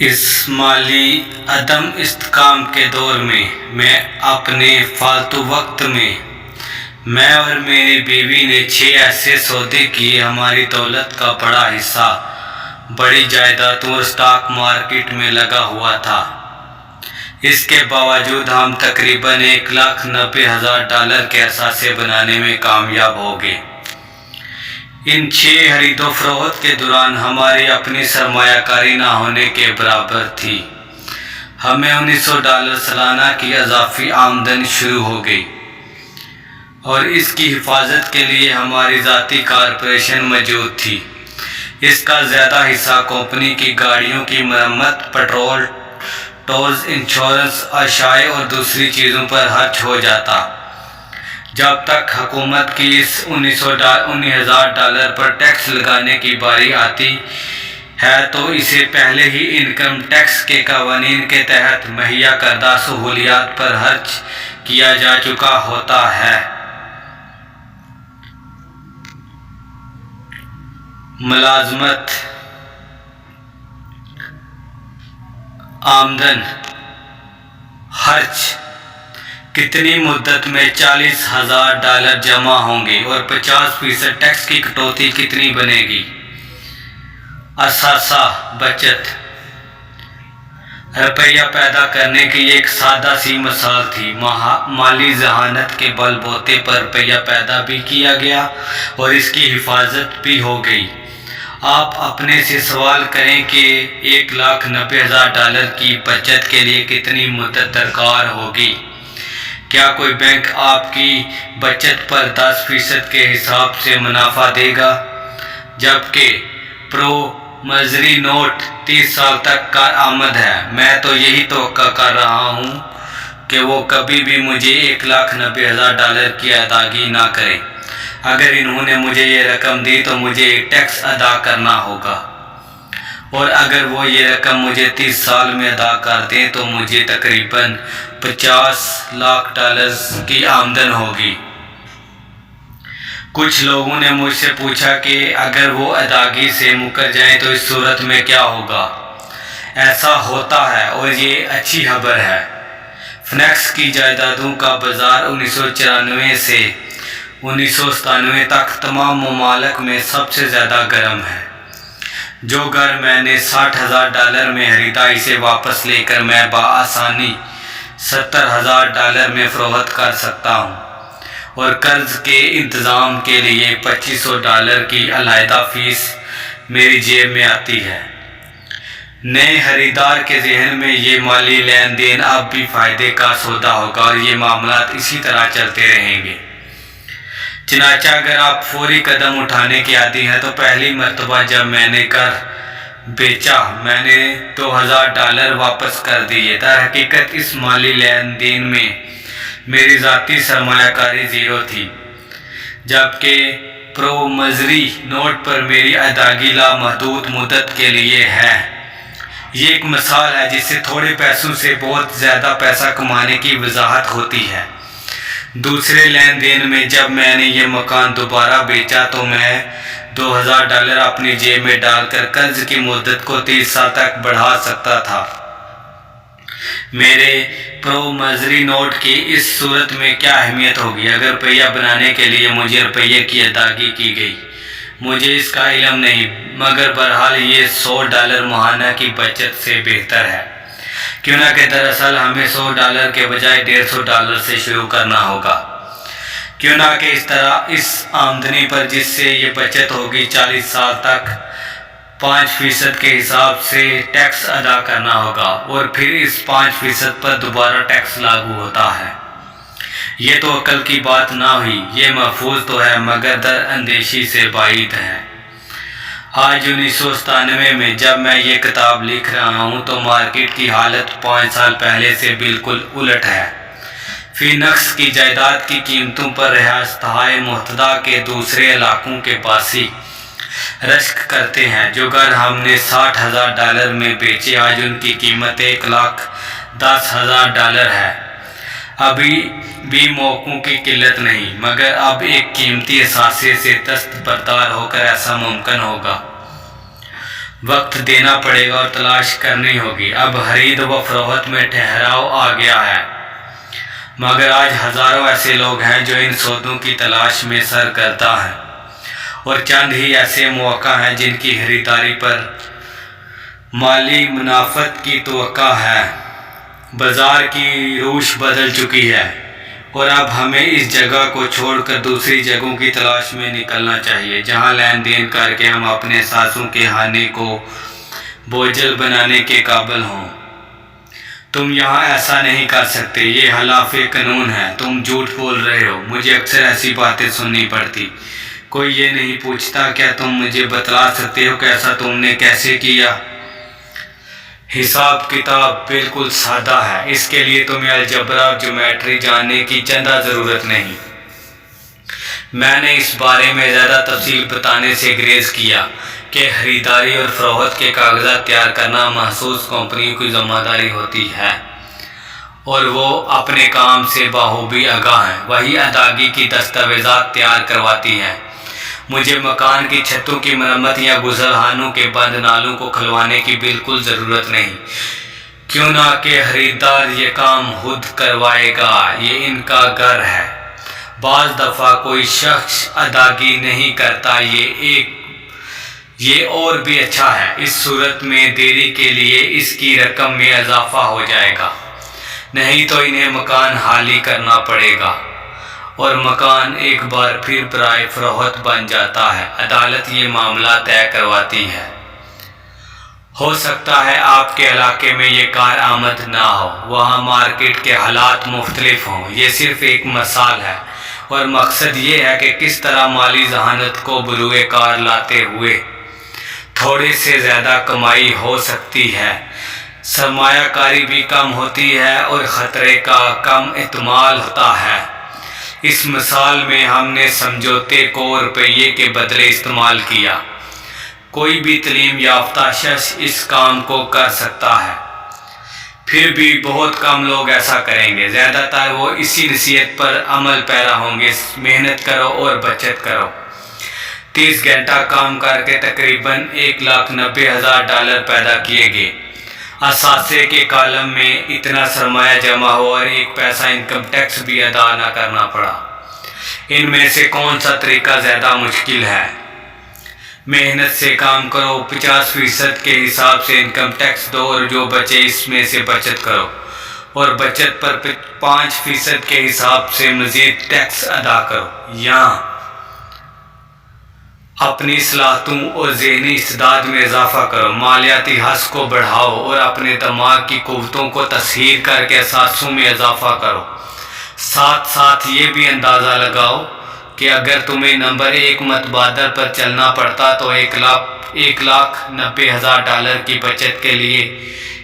اس مالی عدم استحکام کے دور میں اپنے فالتو وقت میں اور میری بیوی نے 6 ایسے سودے کیے۔ ہماری دولت کا بڑا حصہ بڑی جائیدادوں اور سٹاک مارکیٹ میں لگا ہوا تھا۔ اس کے باوجود ہم تقریباً $1,90,000 کے اثاثے بنانے میں کامیاب ہو گئے۔ ان 6 خرید و فروخت کے دوران ہماری اپنی سرمایہ کاری نہ ہونے کے برابر تھی۔ ہمیں $1900 سالانہ کی اضافی آمدن شروع ہو گئی اور اس کی حفاظت کے لیے ہماری ذاتی کارپوریشن موجود تھی۔ اس کا زیادہ حصہ کمپنی کی گاڑیوں کی مرمت، پیٹرول، ٹولز، انشورنس، اشیاء اور دوسری چیزوں پر خرچ ہو جاتا۔ جب تک حکومت کی اس $19,000 پر ٹیکس لگانے کی باری آتی ہے تو اسے پہلے ہی انکم ٹیکس کے قوانین کے تحت مہیا کردہ سہولیات پر خرچ کیا جا چکا ہوتا ہے۔ ملازمت، آمدن، خرچ، کتنی مدت میں $40,000 جمع ہوں گے اور 50% ٹیکس کی کٹوتی کتنی بنے گی؟ اثاثہ بچت روپیہ پیدا کرنے کی ایک سادہ سی مثال تھی۔ مالی ذہانت کے بل بوتے پر روپیہ پیدا بھی کیا گیا اور اس کی حفاظت بھی ہو گئی۔ آپ اپنے سے سوال کریں کہ $1,90,000 کی بچت کے لیے کتنی مدت درکار ہوگی؟ کیا کوئی بینک آپ کی بچت پر 10% کے حساب سے منافع دے گا، جبکہ پرومسری نوٹ 30 سال تک کارآمد ہے؟ میں تو یہی توقع کر رہا ہوں کہ وہ کبھی بھی مجھے $1,90,000 کی ادائیگی نہ کریں۔ اگر انہوں نے مجھے یہ رقم دی تو مجھے ایک ٹیکس ادا کرنا ہوگا، اور اگر وہ یہ رقم مجھے 30 سال میں ادا کر دیں تو مجھے تقریباً $50 لاکھ کی آمدن ہوگی۔ کچھ لوگوں نے مجھ سے پوچھا کہ اگر وہ ادائیگی سے مکر جائیں تو اس صورت میں کیا ہوگا؟ ایسا ہوتا ہے اور یہ اچھی خبر ہے۔ فینکس کی جائیدادوں کا بازار 1994 سے 1997 تک تمام ممالک میں سب سے زیادہ گرم ہے۔ جو گھر میں نے $60,000 میں خریدا، اسے واپس لے کر میں بآسانی $70,000 میں فروخت کر سکتا ہوں، اور قرض کے انتظام کے لیے $2,500 کی علیحدہ فیس میری جیب میں آتی ہے۔ نئے خریدار کے ذہن میں یہ مالی لین دین اب بھی فائدے کا سودا ہوگا اور یہ معاملات اسی طرح چلتے رہیں گے۔ چنانچہ اگر آپ فوری قدم اٹھانے کے عادی ہیں تو پہلی مرتبہ جب میں نے گھر بیچا میں نے $2,000 واپس کر دیے۔ در حقیقت اس مالی لین دین میں میری ذاتی سرمایہ کاری 0 تھی، جبکہ پرومسری نوٹ پر میری ادائیگی لامحدود مدت کے لیے ہے۔ یہ ایک مثال ہے جس سے تھوڑے پیسوں سے بہت زیادہ پیسہ کمانے کی وضاحت ہوتی ہے۔ دوسرے لین دین میں جب میں نے یہ مکان دوبارہ بیچا تو میں $2,000 اپنی جیب میں ڈال کر قرض کی مدت کو 30 سال تک بڑھا سکتا تھا۔ میرے پرومسری نوٹ کی اس صورت میں کیا اہمیت ہوگی؟ اگر روپیہ بنانے کے لیے مجھے روپیے کی ادائیگی کی گئی، مجھے اس کا علم نہیں، مگر بہرحال یہ $100 ماہانہ کی بچت سے بہتر ہے، کیوں نہ کہ دراصل ہمیں $100 کے بجائے $150 سے شروع کرنا ہوگا۔ کیوں نہ کہ اس طرح اس آمدنی پر جس سے یہ بچت ہوگی 40 سال تک 5% کے حساب سے ٹیکس ادا کرنا ہوگا، اور پھر اس 5% پر دوبارہ ٹیکس لاگو ہوتا ہے۔ یہ تو عقل کی بات نہ ہوئی، یہ محفوظ تو ہے مگر در اندیشی سے بعید ہے۔ آج 1997 میں جب میں یہ کتاب لکھ رہا ہوں تو مارکیٹ کی حالت 5 سال پہلے سے بالکل الٹ ہے۔ فینکس کی جائیداد کی قیمتوں پر رہائشگاہ متحدہ کے دوسرے علاقوں کے باسی رشک کرتے ہیں۔ جو گھر ہم نے $60,000 میں بیچے، آج ان کی قیمت $1,10,000 ہے۔ ابھی بھی موقعوں کی قلت نہیں، مگر اب ایک قیمتی اثاثے سے دستبردار ہو کر ایسا ممکن ہوگا۔ وقت دینا پڑے گا اور تلاش کرنی ہوگی۔ اب خرید و فروخت میں ٹھہراؤ آ گیا ہے، مگر آج ہزاروں ایسے لوگ ہیں جو ان سودوں کی تلاش میں سرگرداں ہیں، اور چند ہی ایسے مواقع ہیں جن کی خریداری پر مالی منافعت کی توقع ہے۔ بازار کی روش بدل چکی ہے، اور اب ہمیں اس جگہ کو چھوڑ کر دوسری جگہوں کی تلاش میں نکلنا چاہیے جہاں لین دین کر کے ہم اپنے سانسوں کے خانے کو بوجھل بنانے کے قابل ہوں۔ تم یہاں ایسا نہیں کر سکتے، یہ خلاف قانون ہے، تم جھوٹ بول رہے ہو۔ مجھے اکثر ایسی باتیں سننی پڑتی، کوئی یہ نہیں پوچھتا کیا تم مجھے بتلا سکتے ہو کہ ایسا تم نے کیسے کیا؟ حساب کتاب بالکل سادہ ہے، اس کے لیے تمہیں الجبرا اور جیومیٹری جاننے کی چندہ ضرورت نہیں۔ میں نے اس بارے میں زیادہ تفصیل بتانے سے گریز کیا کہ خریداری اور فروخت کے کاغذات تیار کرنا مخصوص کمپنیوں کی ذمہ داری ہوتی ہے، اور وہ اپنے کام سے بخوبی آگاہ ہیں۔ وہی ادائیگی کی دستاویزات تیار کرواتی ہے۔ مجھے مکان کی چھتوں کی مرمت یا غسل کے بند نالوں کو کھلوانے کی بالکل ضرورت نہیں، کیوں نہ کہ خریدار یہ کام خود کروائے گا، یہ ان کا گھر ہے۔ بعض دفعہ کوئی شخص ادائیگی نہیں کرتا، یہ اور بھی اچھا ہے، اس صورت میں دیری کے لیے اس کی رقم میں اضافہ ہو جائے گا، نہیں تو انہیں مکان خالی کرنا پڑے گا، اور مکان ایک بار پھر برائے فروخت بن جاتا ہے۔ عدالت یہ معاملہ طے کرواتی ہے۔ ہو سکتا ہے آپ کے علاقے میں یہ کارآمد نہ ہو، وہاں مارکیٹ کے حالات مختلف ہوں، یہ صرف ایک مثال ہے، اور مقصد یہ ہے کہ کس طرح مالی ذہانت کو بروئے کار لاتے ہوئے تھوڑے سے زیادہ کمائی ہو سکتی ہے، سرمایہ کاری بھی کم ہوتی ہے اور خطرے کا کم احتمال ہوتا ہے۔ اس مثال میں ہم نے سمجھوتے کو روپیے کے بدلے استعمال کیا۔ کوئی بھی تعلیم یافتہ شخص اس کام کو کر سکتا ہے، پھر بھی بہت کم لوگ ایسا کریں گے۔ زیادہ تر وہ اسی نصیحت پر عمل پیرا ہوں گے، محنت کرو اور بچت کرو۔ 30 گھنٹہ کام کر کے تقریباً $1,90,000 پیدا کیے گئے۔ اثاثے کے کالم میں اتنا سرمایہ جمع ہوا اور 1 پیسہ انکم ٹیکس بھی ادا نہ کرنا پڑا۔ ان میں سے کون سا طریقہ زیادہ مشکل ہے؟ محنت سے کام کرو، 50% کے حساب سے انکم ٹیکس دو، اور جو بچے اس میں سے بچت کرو، اور بچت پر 5% کے حساب سے مزید ٹیکس ادا کرو۔ یہاں اپنی صلاحیتوں اور ذہنی استعداد میں اضافہ کرو، مالیاتی حس کو بڑھاؤ، اور اپنے دماغ کی قوتوں کو تسخیر کر کے اثاثوں میں اضافہ کرو۔ ساتھ ساتھ یہ بھی اندازہ لگاؤ کہ اگر تمہیں نمبر 1 متبادل پر چلنا پڑتا تو $1,90,000 کی بچت کے لیے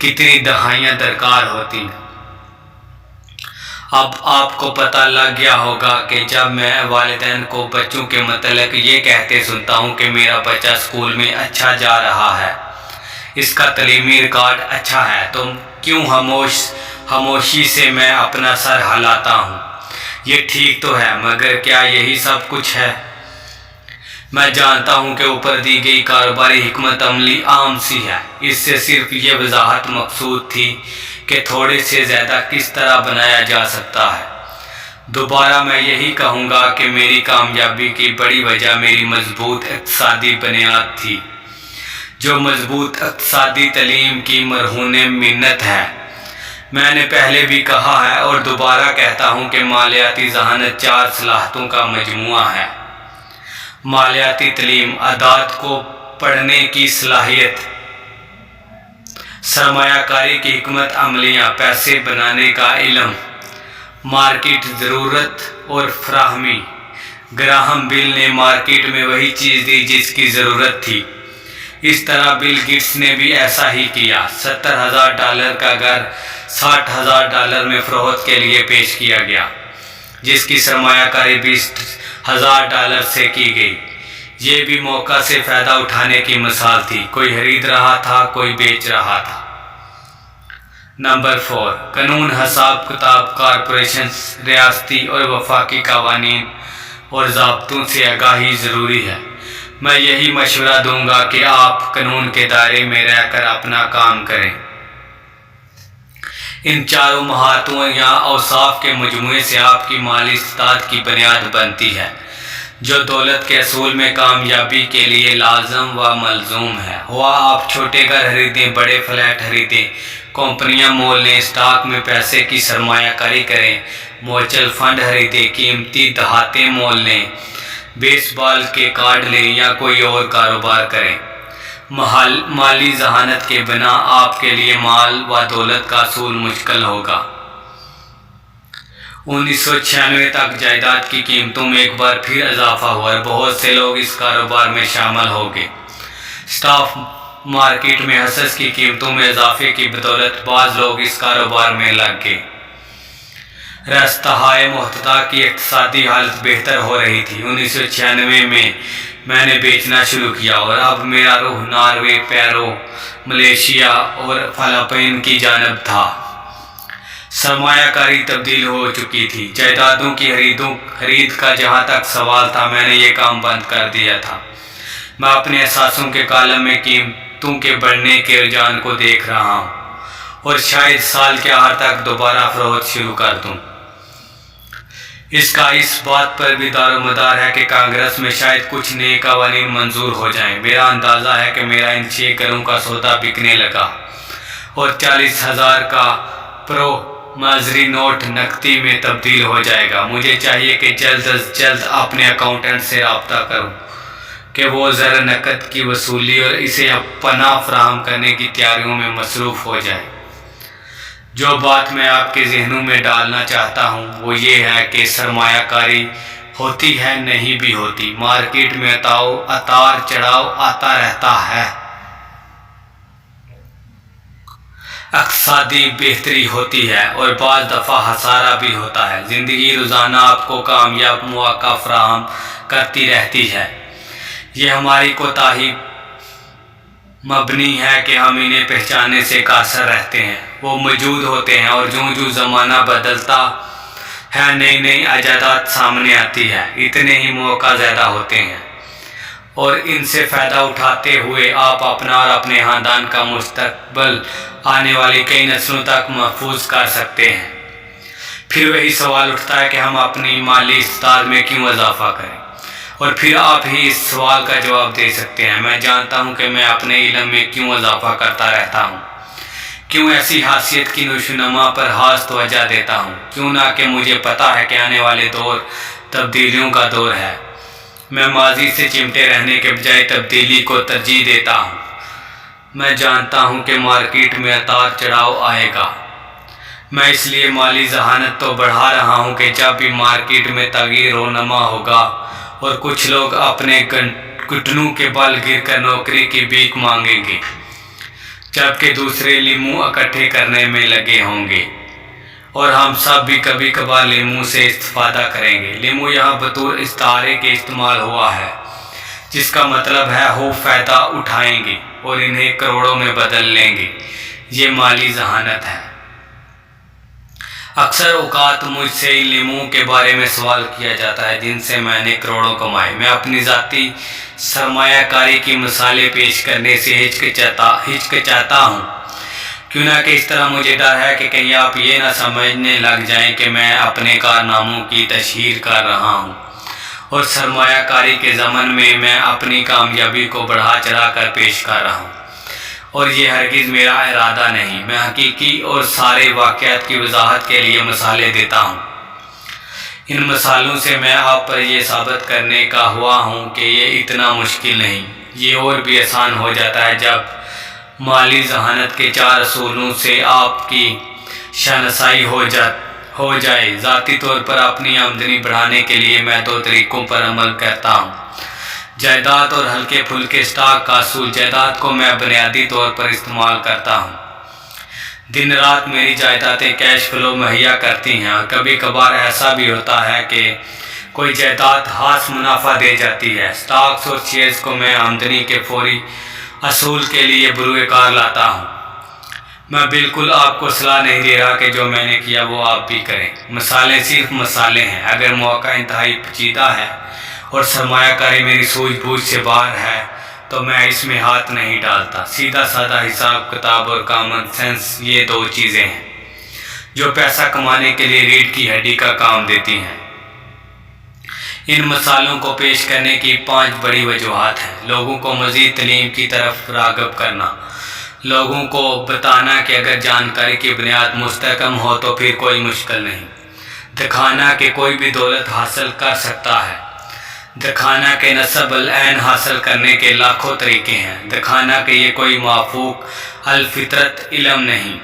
کتنی دہائیاں درکار ہوتی۔ اب آپ کو پتہ لگ گیا ہوگا کہ جب میں والدین کو بچوں کے متعلق یہ کہتے سنتا ہوں کہ میرا بچہ اسکول میں اچھا جا رہا ہے، اس کا تعلیمی ریکارڈ اچھا ہے، تو کیوں خاموشی سے میں اپنا سر ہلاتا ہوں؟ یہ ٹھیک تو ہے، مگر کیا یہی سب کچھ ہے؟ میں جانتا ہوں کہ اوپر دی گئی کاروباری حکمت عملی عام سی ہے، اس سے صرف یہ وضاحت مقصود تھی کہ تھوڑے سے زیادہ کس طرح بنایا جا سکتا ہے۔ دوبارہ میں یہی کہوں گا کہ میری کامیابی کی بڑی وجہ میری مضبوط اقتصادی بنیاد تھی، جو مضبوط اقتصادی تعلیم کی مرہون منت ہے۔ میں نے پہلے بھی کہا ہے اور دوبارہ کہتا ہوں کہ مالیاتی ذہانت 4 صلاحیتوں کا مجموعہ ہے۔ مالیاتی تعلیم، اعداد کو پڑھنے کی صلاحیت، سرمایہ کاری کی حکمت عملیاں، پیسے بنانے کا علم، مارکیٹ ضرورت اور فراہمی۔ گراہم بیل نے مارکیٹ میں وہی چیز دی جس کی ضرورت تھی، اس طرح بل گیٹس نے بھی ایسا ہی کیا۔ $70,000 کا گھر $60,000 میں فروخت کے لیے پیش کیا گیا، جس کی سرمایہ کاری $20,000 سے کی گئی۔ یہ بھی موقع سے فائدہ اٹھانے کی مثال تھی، کوئی خرید رہا تھا، کوئی بیچ رہا تھا۔ نمبر 4، قانون، حساب کتاب، کارپوریشنز، ریاستی اور وفاقی قوانین اور ضابطوں سے آگاہی ضروری ہے۔ میں یہی مشورہ دوں گا کہ آپ قانون کے دائرے میں رہ کر اپنا کام کریں۔ ان چاروں مہارتوں یا اوصاف کے مجموعے سے آپ کی مالی استطاعت کی بنیاد بنتی ہے، جو دولت کے اصول میں کامیابی کے لیے لازم و ملزوم ہے۔ ہوا آپ چھوٹے گھر خریدیں، بڑے فلیٹ خریدیں، کمپنیاں مول لیں، اسٹاک میں پیسے کی سرمایہ کاری کریں، میوچل فنڈ خریدیں، قیمتی دھاتیں مول لیں، بیس بال کے کارڈ لیں یا کوئی اور کاروبار کریں، مالی ذہانت کے بنا آپ کے لیے مال و دولت کا اصول مشکل ہوگا۔ 1996 تک جائیداد کی قیمتوں میں ایک بار پھر اضافہ ہوا اور بہت سے لوگ اس کاروبار میں شامل ہو گئے۔ اسٹاک مارکیٹ میں حصص کی قیمتوں میں اضافے کی بدولت بعض لوگ اس کاروبار میں لگ گئے۔ راستہائے متحدہ کی اقتصادی حالت بہتر ہو رہی تھی۔ 1996 میں نے بیچنا شروع کیا اور اب میرا رخ ناروے، پیرو، ملیشیا اور فلپائن کی جانب تھا۔ سرمایہ کاری تبدیل ہو چکی تھی۔ جائیدادوں کی خرید کا جہاں تک سوال تھا، میں نے یہ کام بند کر دیا تھا۔ میں اپنے اثاثوں کے کالم میں قیمتوں کے بڑھنے کے رجحان کو دیکھ رہا ہوں اور شاید سال کے آخر تک دوبارہ فروخت شروع کر دوں۔ اس کا اس بات پر بھی دار و مدار ہے کہ کانگریس میں شاید کچھ نئے قوانین منظور ہو جائیں۔ میرا اندازہ ہے کہ میرا ان 6 گھروں کا سودا بکنے لگا اور 40,000 کا پرومزری نوٹ نقدی میں تبدیل ہو جائے گا۔ مجھے چاہیے کہ جلد از جلد اپنے اکاؤنٹنٹ سے رابطہ کروں کہ وہ زر نقد کی وصولی اور اسے پناہ فراہم کرنے کی تیاریوں میں مصروف ہو جائے۔ جو بات میں آپ کے ذہنوں میں ڈالنا چاہتا ہوں وہ یہ ہے کہ سرمایہ کاری ہوتی ہے، نہیں بھی ہوتی۔ مارکیٹ میں اتار چڑھاؤ آتا رہتا ہے، اقتصادی بہتری ہوتی ہے اور بعض دفعہ خسارہ بھی ہوتا ہے۔ زندگی روزانہ آپ کو کامیاب مواقع فراہم کرتی رہتی ہے۔ یہ ہماری کوتاہی مبنی ہے کہ ہم انہیں پہچاننے سے قاصر رہتے ہیں۔ وہ موجود ہوتے ہیں اور جو زمانہ بدلتا ہے نئی ایجادات سامنے آتی ہے، اتنے ہی مواقع زیادہ ہوتے ہیں اور ان سے فائدہ اٹھاتے ہوئے آپ اپنا اور اپنے خاندان کا مستقبل آنے والی کئی نسلوں تک محفوظ کر سکتے ہیں۔ پھر وہی سوال اٹھتا ہے کہ ہم اپنی مالی استطاعت میں کیوں اضافہ کریں، اور پھر آپ ہی اس سوال کا جواب دے سکتے ہیں۔ میں جانتا ہوں کہ میں اپنے علم میں کیوں اضافہ کرتا رہتا ہوں، کیوں ایسی حیثیت کی نشوونما پر خاص توجہ دیتا ہوں، کیوں نہ کہ مجھے پتا ہے کہ آنے والے دور تبدیلیوں کا دور ہے۔ میں ماضی سے چمٹے رہنے کے بجائے تبدیلی کو ترجیح دیتا ہوں۔ میں جانتا ہوں کہ مارکیٹ میں اتار چڑھاؤ آئے گا۔ میں اس لیے مالی ذہانت تو بڑھا رہا ہوں کہ جب بھی مارکیٹ میں تغیر و نما ہوگا اور کچھ لوگ اپنے گھٹنوں کے بل گر کر نوکری کی بھیک مانگیں گے، جبکہ دوسرے لیمو اکٹھے کرنے میں لگے ہوں گے، اور ہم سب بھی کبھی کبھار لیمو سے استفادہ کریں گے۔ لیمو یہاں بطور استعارے کے استعمال ہوا ہے، جس کا مطلب ہے وہ فائدہ اٹھائیں گے اور انہیں کروڑوں میں بدل لیں گے۔ یہ مالی ذہانت ہے۔ اکثر اوقات مجھ سے لیمو کے بارے میں سوال کیا جاتا ہے جن سے میں نے کروڑوں کمائے۔ میں اپنی ذاتی سرمایہ کاری کی مثالیں پیش کرنے سے ہچکچاتا ہوں، کیوں نہ کہ اس طرح مجھے ڈر ہے کہ کہیں آپ یہ نہ سمجھنے لگ جائیں کہ میں اپنے کارناموں کی تشہیر کر رہا ہوں اور سرمایہ کاری کے ضمن میں اپنی کامیابی کو بڑھا چڑھا کر پیش کر رہا ہوں، اور یہ ہرگز میرا ارادہ نہیں۔ میں حقیقی اور سارے واقعات کی وضاحت کے لیے مثالیں دیتا ہوں۔ ان مثالوں سے میں آپ پر یہ ثابت کرنے کا ہوا ہوں کہ یہ اتنا مشکل نہیں، یہ اور بھی آسان ہو جاتا ہے جب مالی ذہانت کے 4 اصولوں سے آپ کی شناسائی ہو جائے۔ ذاتی طور پر اپنی آمدنی بڑھانے کے لیے میں 2 طریقوں پر عمل کرتا ہوں: جائیداد اور ہلکے پھلکے اسٹاک کا اصول۔ جائیداد کو میں بنیادی طور پر استعمال کرتا ہوں۔ دن رات میری جائیدادیں کیش فلو مہیا کرتی ہیں، اور کبھی کبھار ایسا بھی ہوتا ہے کہ کوئی جائیداد خاص منافع دے جاتی ہے۔ اسٹاکس اور شیئرز کو میں آمدنی کے فوری حصول کے لیے بروئے کار لاتا ہوں۔ میں بالکل آپ کو صلاح نہیں دے رہا کہ جو میں نے کیا وہ آپ بھی کریں۔ مثالیں صرف مثالیں ہیں۔ اگر موقع انتہائی پیچیدہ ہے اور سرمایہ کاری میری سوجھ بوجھ سے باہر ہے تو میں اس میں ہاتھ نہیں ڈالتا۔ سیدھا سادہ حساب کتاب اور کامن سینس یہ دو چیزیں ہیں جو پیسہ کمانے کے لیے ریڑھ کی ہڈی کا کام دیتی ہیں۔ ان مثالوں کو پیش کرنے کی 5 بڑی وجوہات ہیں۔ لوگوں کو مزید تعلیم کی طرف راغب کرنا، لوگوں کو بتانا کہ اگر جانکاری کی بنیاد مستحکم ہو تو پھر کوئی مشکل نہیں، دکھانا کہ کوئی بھی دولت حاصل کر سکتا ہے، دکھانا کہ نصب العین حاصل کرنے کے لاکھوں طریقے ہیں، دکھانا کہ یہ کوئی مافوق الفطرت علم نہیں۔